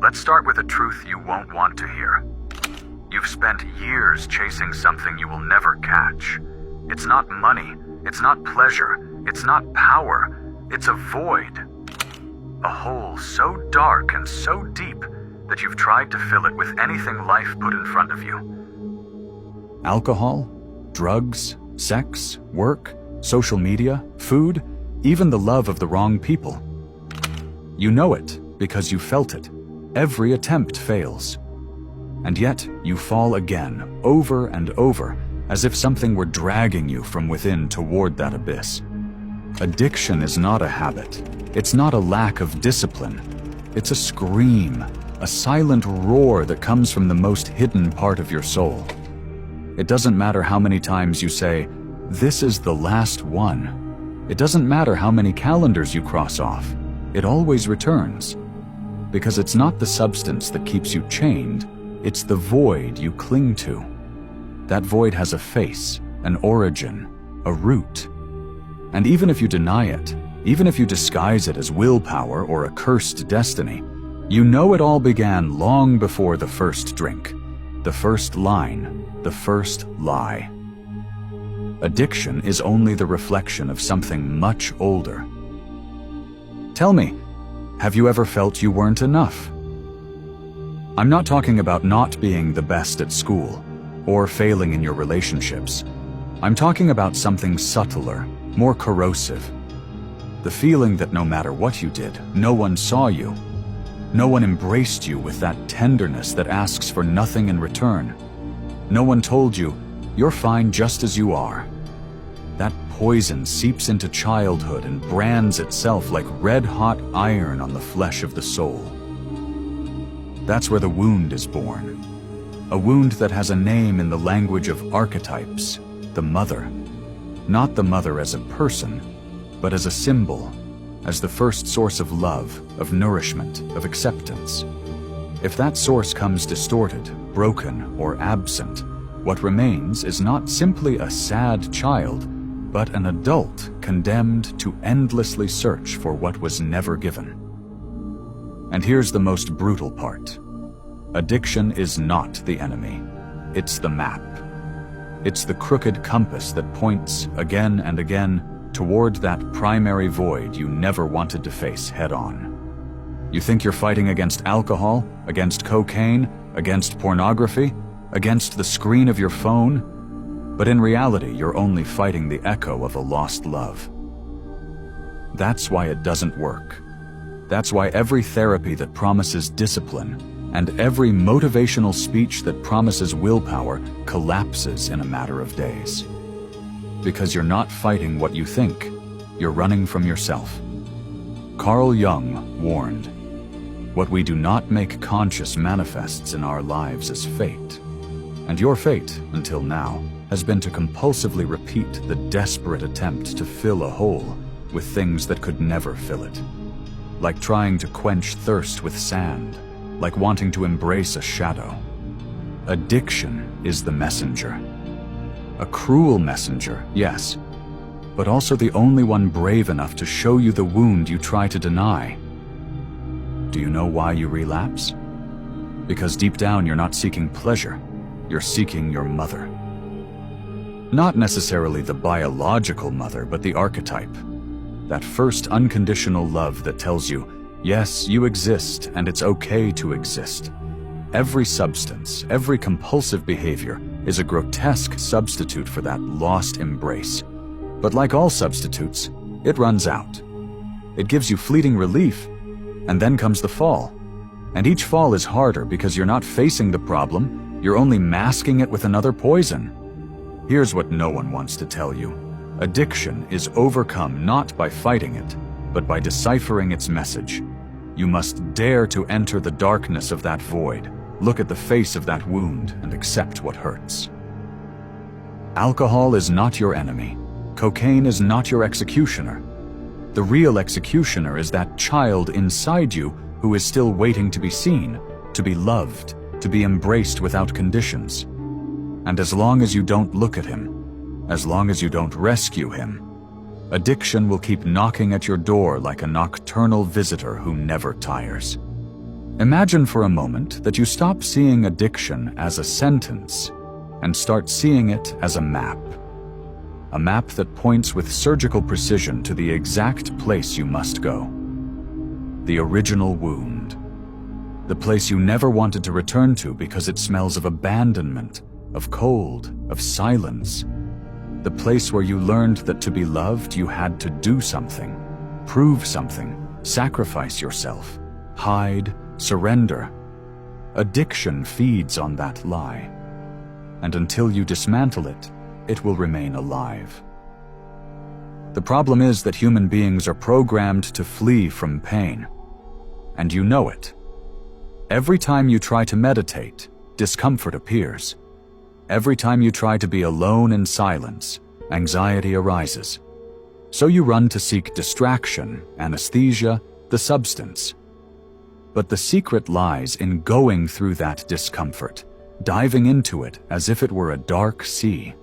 Let's start with a truth you won't want to hear. You've spent years chasing something you will never catch. It's not money, it's not pleasure, it's not power, it's a void. A hole so dark and so deep that you've tried to fill it with anything life put in front of you. Alcohol, drugs, sex, work, social media, food, even the love of the wrong people. You know it because you felt it. Every attempt fails. And yet you fall again, over and over, as if something were dragging you from within toward that abyss. Addiction is not a habit. It's not a lack of discipline. It's a scream, a silent roar that comes from the most hidden part of your soul. It doesn't matter how many times you say, "This is the last one." It doesn't matter how many calendars you cross off. It always returns. Because it's not the substance that keeps you chained, it's the void you cling to. That void has a face, an origin, a root. And even if you deny it, even if you disguise it as willpower or a cursed destiny, you know it all began long before the first drink, the first line, the first lie. Addiction is only the reflection of something much older. Tell me, have you ever felt you weren't enough? I'm not talking about not being the best at school or failing in your relationships. I'm talking about something subtler, more corrosive. The feeling that no matter what you did, no one saw you. No one embraced you with that tenderness that asks for nothing in return. No one told you, "You're fine just as you are." That poison seeps into childhood and brands itself like red-hot iron on the flesh of the soul. That's where the wound is born. A wound that has a name in the language of archetypes, the mother. Not the mother as a person, but as a symbol, as the first source of love, of nourishment, of acceptance. If that source comes distorted, broken, or absent, what remains is not simply a sad child, but an adult condemned to endlessly search for what was never given. And here's the most brutal part. Addiction is not the enemy. It's the map. It's the crooked compass that points again and again toward that primary void you never wanted to face head-on. You think you're fighting against alcohol, against cocaine, against pornography, against the screen of your phone, but in reality, you're only fighting the echo of a lost love. That's why it doesn't work. That's why every therapy that promises discipline and every motivational speech that promises willpower collapses in a matter of days. Because you're not fighting what you think, you're running from yourself. Carl Jung warned, "What we do not make conscious manifests in our lives as fate." And your fate, until now, has been to compulsively repeat the desperate attempt to fill a hole with things that could never fill it. Like trying to quench thirst with sand, like wanting to embrace a shadow. Addiction is the messenger. A cruel messenger, yes, but also the only one brave enough to show you the wound you try to deny. Do you know why you relapse? Because deep down you're not seeking pleasure, you're seeking your mother. Not necessarily the biological mother, but the archetype. That first unconditional love that tells you, yes, you exist and it's okay to exist. Every substance, every compulsive behavior is a grotesque substitute for that lost embrace. But like all substitutes, it runs out. It gives you fleeting relief, and then comes the fall. And each fall is harder because you're not facing the problem, you're only masking it with another poison. Here's what no one wants to tell you. Addiction is overcome not by fighting it, but by deciphering its message. You must dare to enter the darkness of that void, look at the face of that wound, and accept what hurts. Alcohol is not your enemy. Cocaine is not your executioner. The real executioner is that child inside you who is still waiting to be seen, to be loved, to be embraced without conditions. And as long as you don't look at him, as long as you don't rescue him, addiction will keep knocking at your door like a nocturnal visitor who never tires. Imagine for a moment that you stop seeing addiction as a sentence and start seeing it as a map. A map that points with surgical precision to the exact place you must go. The original wound. The place you never wanted to return to because it smells of abandonment, of cold, of silence. The place where you learned that to be loved you had to do something, prove something, sacrifice yourself, hide, surrender. Addiction feeds on that lie. And until you dismantle it, it will remain alive. The problem is that human beings are programmed to flee from pain. And you know it. Every time you try to meditate, discomfort appears. Every time you try to be alone in silence, anxiety arises. So you run to seek distraction, anesthesia, the substance. But the secret lies in going through that discomfort, diving into it as if it were a dark sea.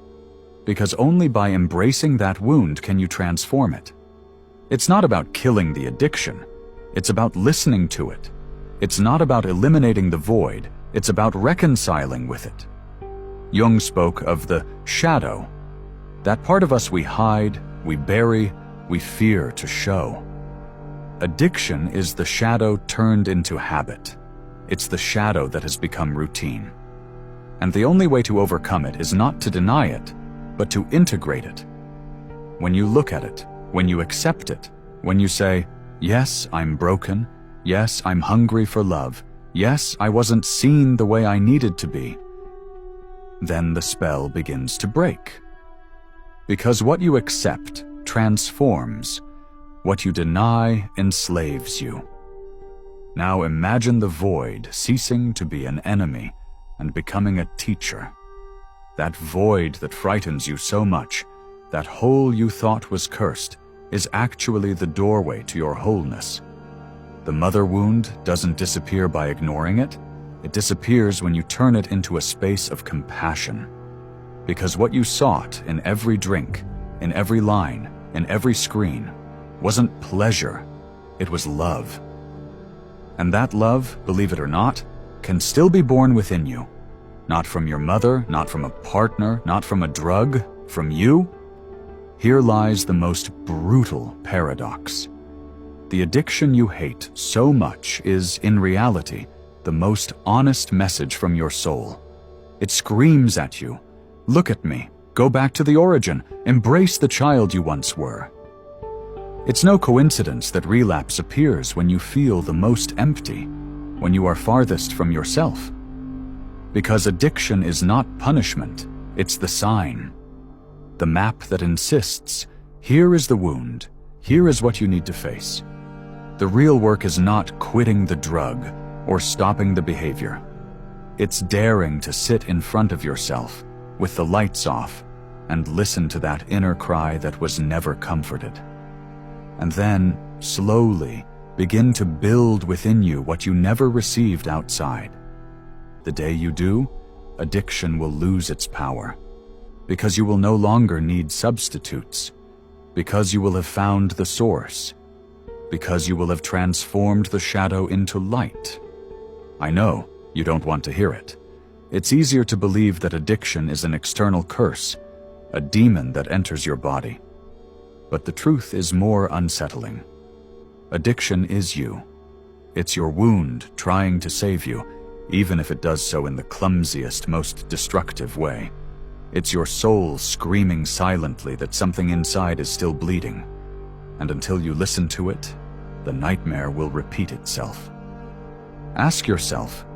Because only by embracing that wound can you transform it. It's not about killing the addiction. It's about listening to it. It's not about eliminating the void. It's about reconciling with it. Jung spoke of the shadow, that part of us we hide, we bury, we fear to show. Addiction is the shadow turned into habit. It's the shadow that has become routine. And the only way to overcome it is not to deny it, but to integrate it. When you look at it, when you accept it, when you say, yes, I'm broken, yes, I'm hungry for love, yes, I wasn't seen the way I needed to be, then the spell begins to break. Because what you accept transforms, what you deny enslaves you. Now imagine the void ceasing to be an enemy and becoming a teacher. That void that frightens you so much, that hole you thought was cursed, is actually the doorway to your wholeness. The mother wound doesn't disappear by ignoring it. It disappears when you turn it into a space of compassion. Because what you sought in every drink, in every line, in every screen, wasn't pleasure, it was love. And that love, believe it or not, can still be born within you. Not from your mother, not from a partner, not from a drug, from you. Here lies the most brutal paradox. The addiction you hate so much is, in reality, the most honest message from your soul. It screams at you, look at me, go back to the origin, embrace the child you once were. It's no coincidence that relapse appears when you feel the most empty, when you are farthest from yourself. Because addiction is not punishment, it's the sign. The map that insists, here is the wound, here is what you need to face. The real work is not quitting the drug or stopping the behavior. It's daring to sit in front of yourself, with the lights off, and listen to that inner cry that was never comforted. And then, slowly, begin to build within you what you never received outside. The day you do, addiction will lose its power, because you will no longer need substitutes, because you will have found the source, because you will have transformed the shadow into light. I know, you don't want to hear it. It's easier to believe that addiction is an external curse, a demon that enters your body. But the truth is more unsettling. Addiction is you. It's your wound trying to save you, even if it does so in the clumsiest, most destructive way. It's your soul screaming silently that something inside is still bleeding. And until you listen to it, the nightmare will repeat itself. Ask yourself,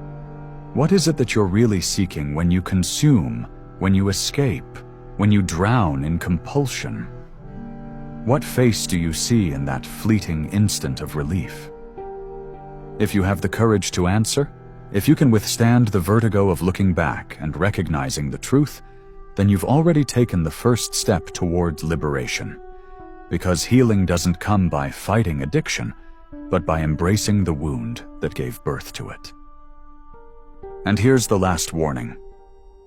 what is it that you're really seeking when you consume, when you escape, when you drown in compulsion? What face do you see in that fleeting instant of relief? If you have the courage to answer, if you can withstand the vertigo of looking back and recognizing the truth, then you've already taken the first step towards liberation. Because healing doesn't come by fighting addiction, but by embracing the wound that gave birth to it. And here's the last warning.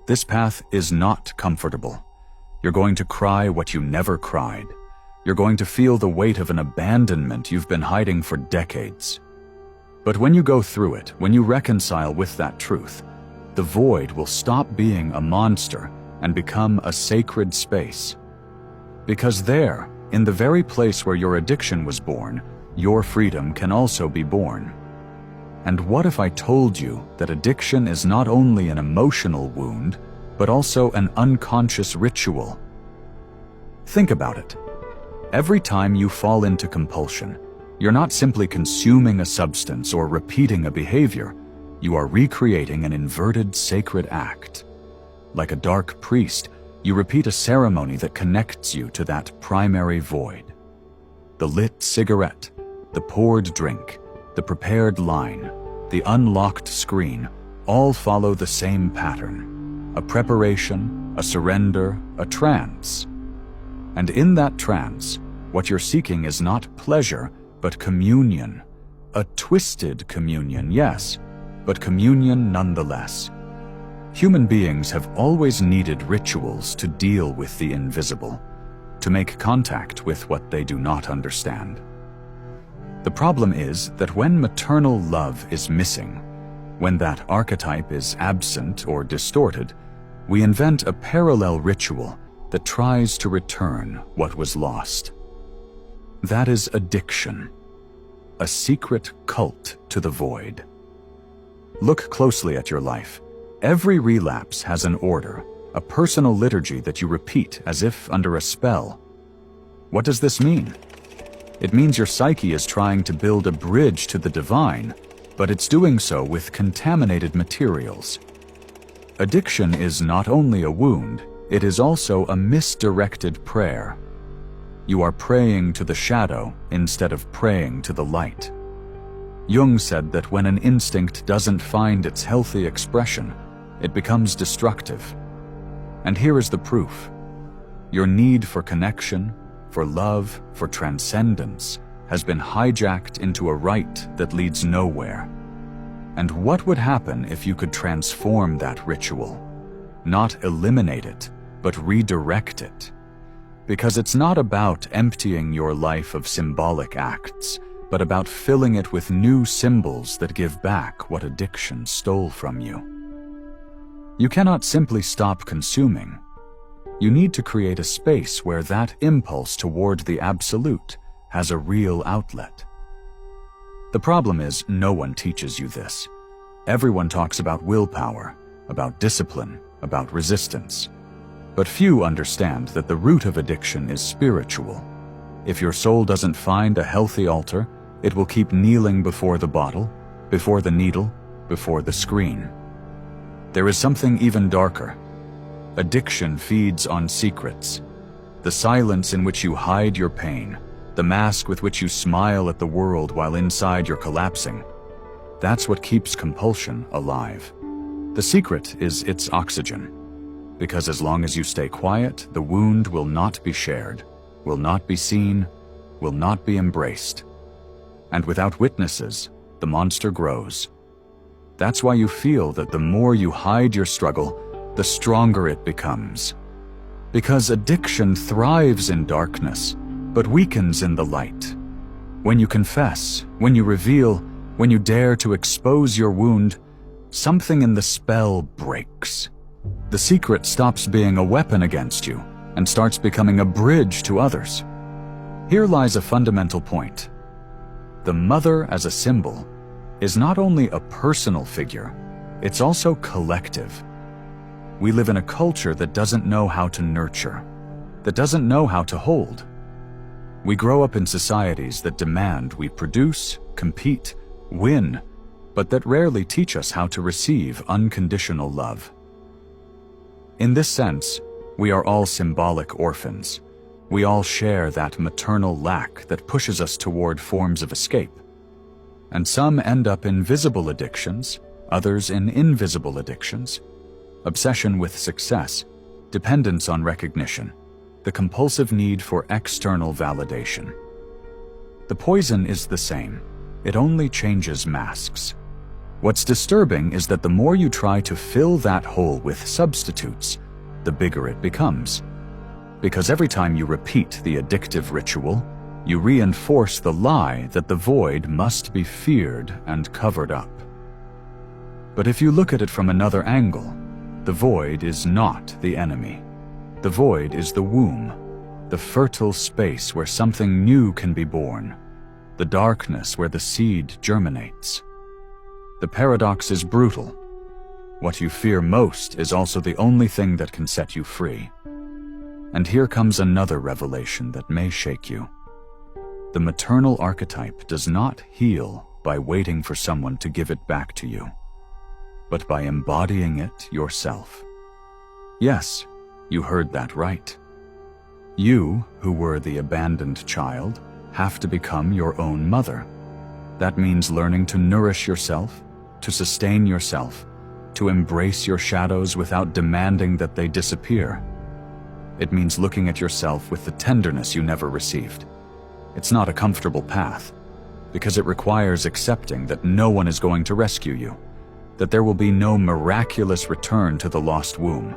This path is not comfortable. You're going to cry what you never cried. You're going to feel the weight of an abandonment you've been hiding for decades. But when you go through it, when you reconcile with that truth, the void will stop being a monster and become a sacred space. Because there, in the very place where your addiction was born, your freedom can also be born. And what if I told you that addiction is not only an emotional wound, but also an unconscious ritual? Think about it. Every time you fall into compulsion, you're not simply consuming a substance or repeating a behavior, you are recreating an inverted sacred act. Like a dark priest, you repeat a ceremony that connects you to that primary void. The lit cigarette, the poured drink, the prepared line, the unlocked screen, all follow the same pattern. A preparation, a surrender, a trance. And in that trance, what you're seeking is not pleasure, but communion. A twisted communion, yes, but communion nonetheless. Human beings have always needed rituals to deal with the invisible, to make contact with what they do not understand. The problem is that when maternal love is missing, when that archetype is absent or distorted, we invent a parallel ritual that tries to return what was lost. That is addiction, a secret cult to the void. Look closely at your life. Every relapse has an order, a personal liturgy that you repeat as if under a spell. What does this mean? It means your psyche is trying to build a bridge to the divine, but it's doing so with contaminated materials. Addiction is not only a wound, it is also a misdirected prayer. You are praying to the shadow instead of praying to the light. Jung said that when an instinct doesn't find its healthy expression, it becomes destructive. And here is the proof. Your need for connection, for love, for transcendence, has been hijacked into a rite that leads nowhere. And what would happen if you could transform that ritual? Not eliminate it, but redirect it. Because it's not about emptying your life of symbolic acts, but about filling it with new symbols that give back what addiction stole from you. You cannot simply stop consuming. You need to create a space where that impulse toward the absolute has a real outlet. The problem is, no one teaches you this. Everyone talks about willpower, about discipline, about resistance. But few understand that the root of addiction is spiritual. If your soul doesn't find a healthy altar, it will keep kneeling before the bottle, before the needle, before the screen. There is something even darker. Addiction feeds on secrets. The silence in which you hide your pain, the mask with which you smile at the world while inside you're collapsing. That's what keeps compulsion alive. The secret is its oxygen. Because as long as you stay quiet, the wound will not be shared, will not be seen, will not be embraced. And without witnesses, the monster grows. That's why you feel that the more you hide your struggle, the stronger it becomes. Because addiction thrives in darkness, but weakens in the light. When you confess, when you reveal, when you dare to expose your wound, something in the spell breaks. The secret stops being a weapon against you and starts becoming a bridge to others. Here lies a fundamental point. The mother as a symbol is not only a personal figure, it's also collective. We live in a culture that doesn't know how to nurture, that doesn't know how to hold. We grow up in societies that demand we produce, compete, win, but that rarely teach us how to receive unconditional love. In this sense, we are all symbolic orphans. We all share that maternal lack that pushes us toward forms of escape. And some end up in visible addictions, others in invisible addictions. Obsession with success, dependence on recognition, the compulsive need for external validation. The poison is the same. It only changes masks. What's disturbing is that the more you try to fill that hole with substitutes, the bigger it becomes. Because every time you repeat the addictive ritual, You reinforce the lie that the void must be feared and covered up. But if you look at it from another angle, the void is not the enemy. The void is the womb, the fertile space where something new can be born, the darkness where the seed germinates. The paradox is brutal. What you fear most is also the only thing that can set you free. And here comes another revelation that may shake you. The maternal archetype does not heal by waiting for someone to give it back to you, but by embodying it yourself. Yes, you heard that right. You, who were the abandoned child, have to become your own mother. That means learning to nourish yourself, to sustain yourself, to embrace your shadows without demanding that they disappear. It means looking at yourself with the tenderness you never received. It's not a comfortable path, because it requires accepting that no one is going to rescue you, that there will be no miraculous return to the lost womb.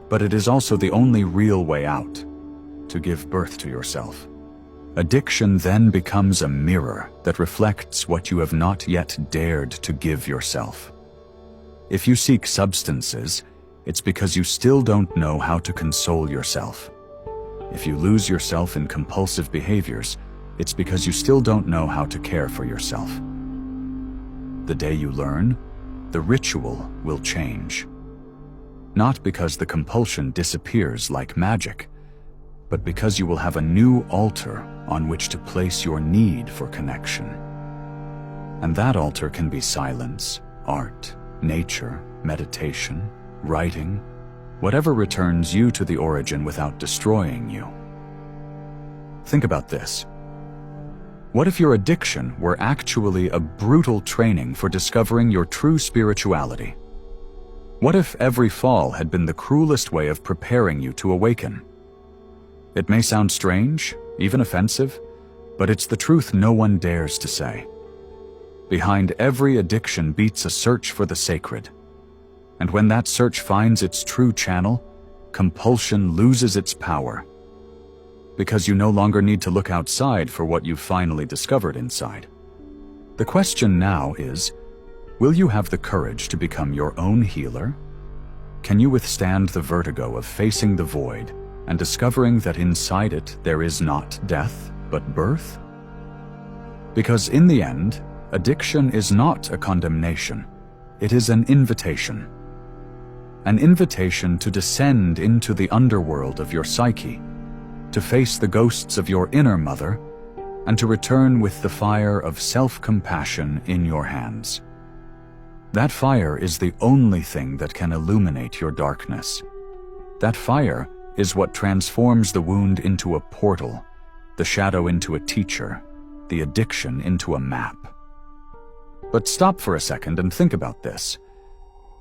But it is also the only real way out, to give birth to yourself. Addiction then becomes a mirror that reflects what you have not yet dared to give yourself. If you seek substances, it's because you still don't know how to console yourself. If you lose yourself in compulsive behaviors, it's because you still don't know how to care for yourself. The day you learn, the ritual will change. Not because the compulsion disappears like magic, but because you will have a new altar on which to place your need for connection. And that altar can be silence, art, nature, meditation, writing, whatever returns you to the origin without destroying you. Think about this. What if your addiction were actually a brutal training for discovering your true spirituality? What if every fall had been the cruelest way of preparing you to awaken? It may sound strange, even offensive, but it's the truth no one dares to say. Behind every addiction beats a search for the sacred. And when that search finds its true channel, compulsion loses its power. Because you no longer need to look outside for what you've finally discovered inside. The question now is, will you have the courage to become your own healer? Can you withstand the vertigo of facing the void and discovering that inside it there is not death, but birth? Because in the end, addiction is not a condemnation. It is an invitation. An invitation to descend into the underworld of your psyche, to face the ghosts of your inner mother, and to return with the fire of self-compassion in your hands. That fire is the only thing that can illuminate your darkness. That fire is what transforms the wound into a portal, the shadow into a teacher, the addiction into a map. But stop for a second and think about this.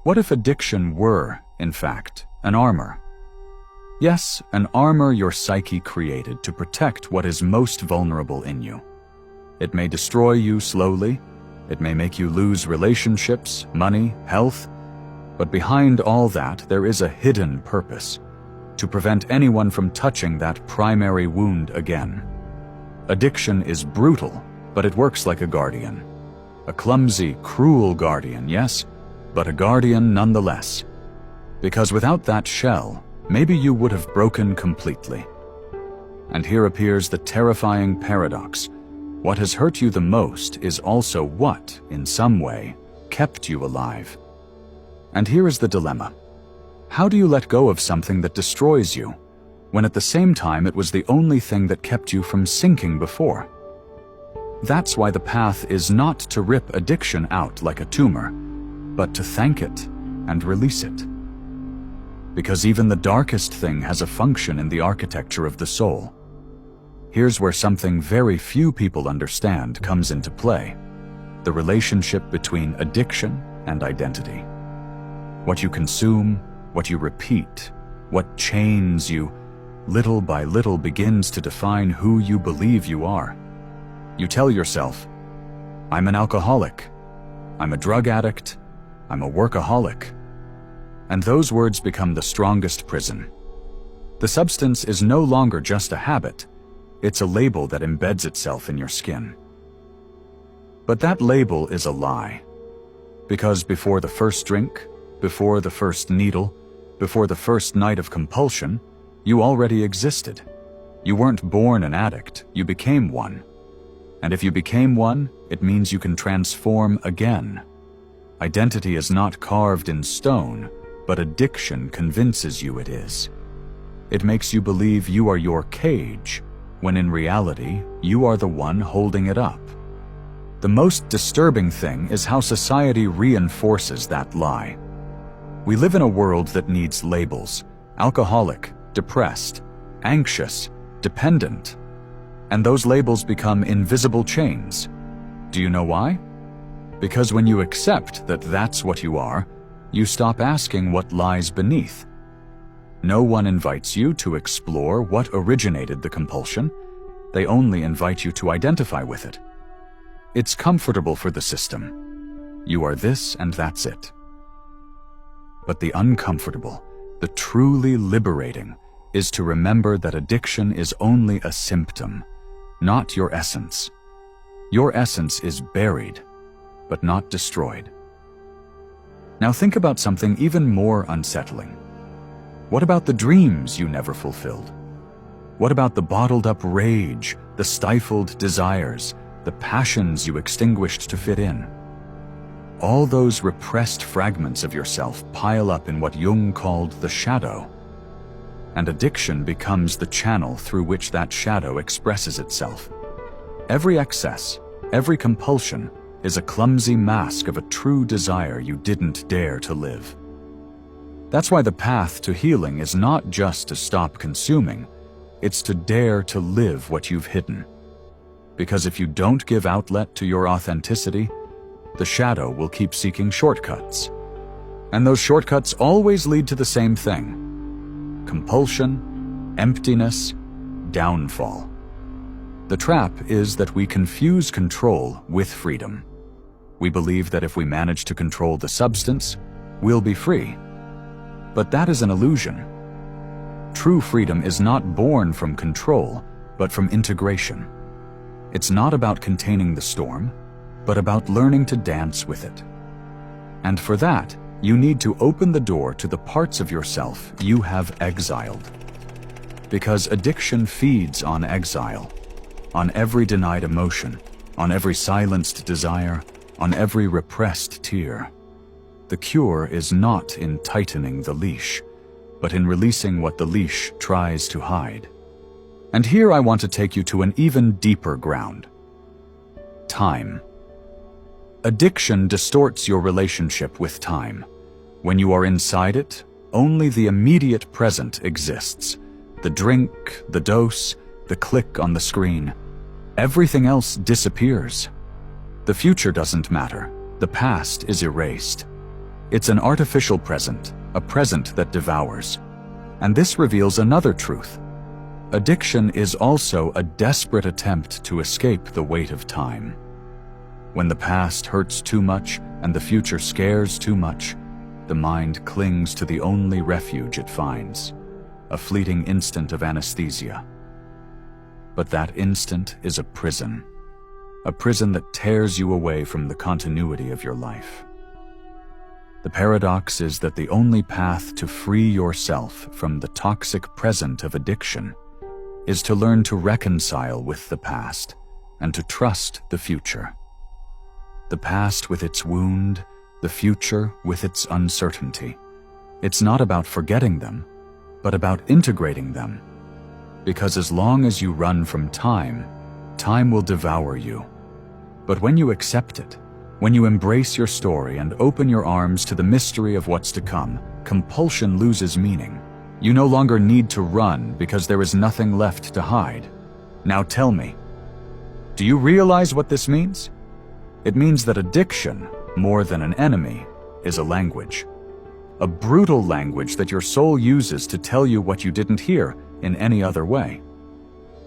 What if addiction were, in fact, an armor? Yes, an armor your psyche created to protect what is most vulnerable in you. It may destroy you slowly, it may make you lose relationships, money, health, but behind all that there is a hidden purpose, to prevent anyone from touching that primary wound again. Addiction is brutal, but it works like a guardian. A clumsy, cruel guardian, yes, but a guardian nonetheless. Because without that shell, maybe you would have broken completely. And here appears the terrifying paradox. What has hurt you the most is also what, in some way, kept you alive. And here is the dilemma. How do you let go of something that destroys you, when at the same time it was the only thing that kept you from sinking before? That's why the path is not to rip addiction out like a tumor, but to thank it and release it. Because even the darkest thing has a function in the architecture of the soul. Here's where something very few people understand comes into play: the relationship between addiction and identity. What you consume, what you repeat, what chains you, little by little begins to define who you believe you are. You tell yourself, I'm an alcoholic, I'm a drug addict, I'm a workaholic. And those words become the strongest prison. The substance is no longer just a habit, It's a label that embeds itself in your skin. But that label is a lie. Because before the first drink, before the first needle, before the first night of compulsion, you already existed. You weren't born an addict, you became one. And if you became one, it means you can transform again. Identity is not carved in stone, but addiction convinces you it is. It makes you believe you are your cage, when in reality, you are the one holding it up. The most disturbing thing is how society reinforces that lie. We live in a world that needs labels: alcoholic, depressed, anxious, dependent. And those labels become invisible chains. Do you know why? Because when you accept that that's what you are, you stop asking what lies beneath. No one invites you to explore what originated the compulsion. They only invite you to identify with it. It's comfortable for the system. You are this and that's it. But the uncomfortable, the truly liberating, is to remember that addiction is only a symptom, not your essence. Your essence is buried, but not destroyed. Now think about something even more unsettling. What about the dreams you never fulfilled? What about the bottled-up rage, the stifled desires, the passions you extinguished to fit in? All those repressed fragments of yourself pile up in what Jung called the shadow. And addiction becomes the channel through which that shadow expresses itself. Every excess, every compulsion, is a clumsy mask of a true desire you didn't dare to live. That's why the path to healing is not just to stop consuming, it's to dare to live what you've hidden. Because if you don't give outlet to your authenticity, the shadow will keep seeking shortcuts. And those shortcuts always lead to the same thing: compulsion, emptiness, downfall. The trap is that we confuse control with freedom. We believe that if we manage to control the substance, we'll be free. But that is an illusion. True freedom is not born from control, but from integration. It's not about containing the storm, but about learning to dance with it. And for that, you need to open the door to the parts of yourself you have exiled. Because addiction feeds on exile, on every denied emotion, on every silenced desire, on every repressed tear. The cure is not in tightening the leash, but in releasing what the leash tries to hide. And here I want to take you to an even deeper ground: time. Addiction distorts your relationship with time. When you are inside it, only the immediate present exists. The drink, the dose, the click on the screen. Everything else disappears. The future doesn't matter. The past is erased. It's an artificial present, a present that devours. And this reveals another truth. Addiction is also a desperate attempt to escape the weight of time. When the past hurts too much and the future scares too much, the mind clings to the only refuge it finds: a fleeting instant of anesthesia. But that instant is a prison that tears you away from the continuity of your life. The paradox is that the only path to free yourself from the toxic present of addiction is to learn to reconcile with the past and to trust the future. The past with its wound, the future with its uncertainty. It's not about forgetting them, but about integrating them. Because as long as you run from time, time will devour you. But when you accept it, when you embrace your story and open your arms to the mystery of what's to come, compulsion loses meaning. You no longer need to run because there is nothing left to hide. Now tell me, do you realize what this means? It means that addiction, more than an enemy, is a language. A brutal language that your soul uses to tell you what you didn't hear in any other way.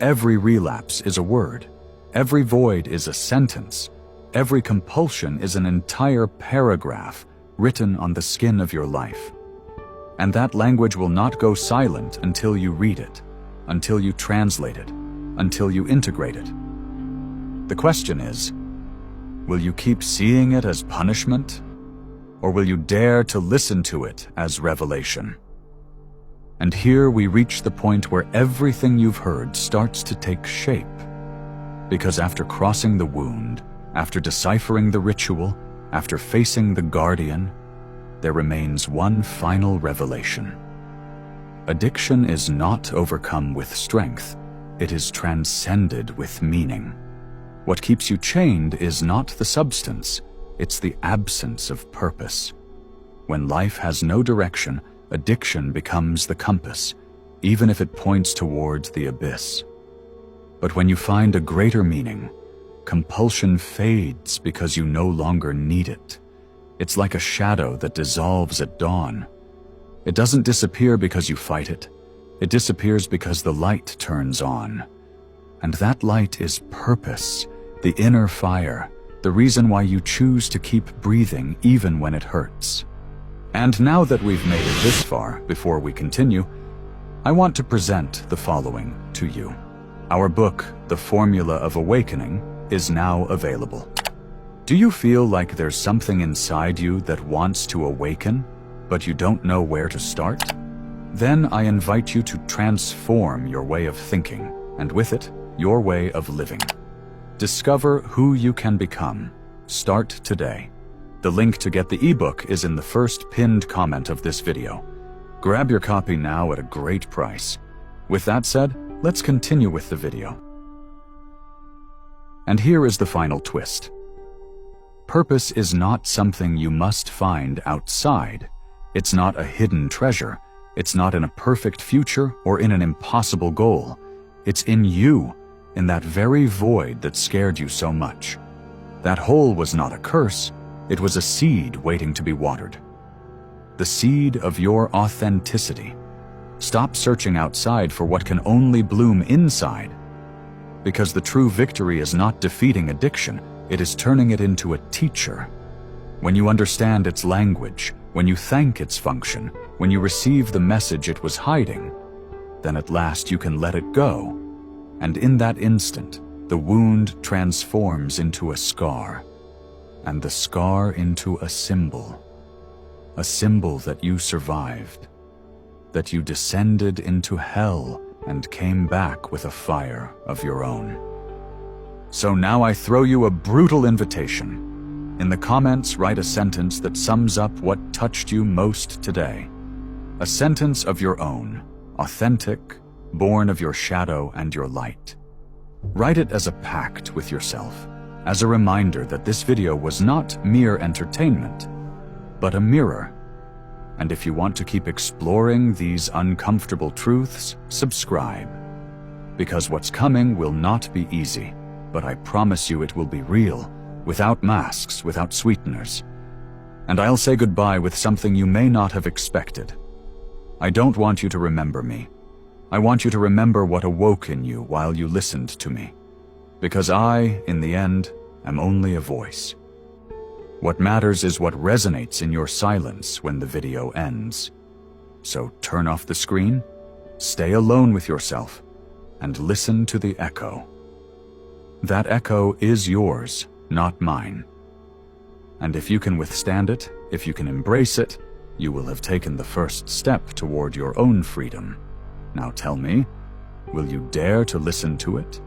Every relapse is a word. Every void is a sentence. Every compulsion is an entire paragraph written on the skin of your life. And that language will not go silent until you read it, until you translate it, until you integrate it. The question is, will you keep seeing it as punishment, or will you dare to listen to it as revelation? And here we reach the point where everything you've heard starts to take shape. Because after crossing the wound, after deciphering the ritual, after facing the guardian, there remains one final revelation. Addiction is not overcome with strength, it is transcended with meaning. What keeps you chained is not the substance, it's the absence of purpose. When life has no direction, addiction becomes the compass, even if it points towards the abyss. But when you find a greater meaning, compulsion fades because you no longer need it. It's like a shadow that dissolves at dawn. It doesn't disappear because you fight it. It disappears because the light turns on. And that light is purpose, the inner fire, the reason why you choose to keep breathing even when it hurts. And now that we've made it this far, before we continue, I want to present the following to you. Our book, The Formula of Awakening, is now available. Do you feel like there's something inside you that wants to awaken, but you don't know where to start? Then I invite you to transform your way of thinking, and with it, your way of living. Discover who you can become. Start today. The link to get the ebook is in the first pinned comment of this video. Grab your copy now at a great price. With that said, let's continue with the video. And here is the final twist. Purpose is not something you must find outside. It's not a hidden treasure. It's not in a perfect future or in an impossible goal. It's in you, in that very void that scared you so much. That hole was not a curse. It was a seed waiting to be watered. The seed of your authenticity. Stop searching outside for what can only bloom inside. Because the true victory is not defeating addiction, it is turning it into a teacher. When you understand its language, when you thank its function, when you receive the message it was hiding, then at last you can let it go. And in that instant, the wound transforms into a scar, and the scar into a symbol that you survived, that you descended into hell and came back with a fire of your own. So now I throw you a brutal invitation. In the comments, write a sentence that sums up what touched you most today. A sentence of your own, authentic, born of your shadow and your light. Write it as a pact with yourself, as a reminder that this video was not mere entertainment, but a mirror. And if you want to keep exploring these uncomfortable truths, subscribe. Because what's coming will not be easy, but I promise you it will be real, without masks, without sweeteners. And I'll say goodbye with something you may not have expected. I don't want you to remember me. I want you to remember what awoke in you while you listened to me. Because I, in the end, am only a voice. What matters is what resonates in your silence when the video ends. So turn off the screen, stay alone with yourself, and listen to the echo. That echo is yours, not mine. And if you can withstand it, if you can embrace it, you will have taken the first step toward your own freedom. Now tell me, will you dare to listen to it?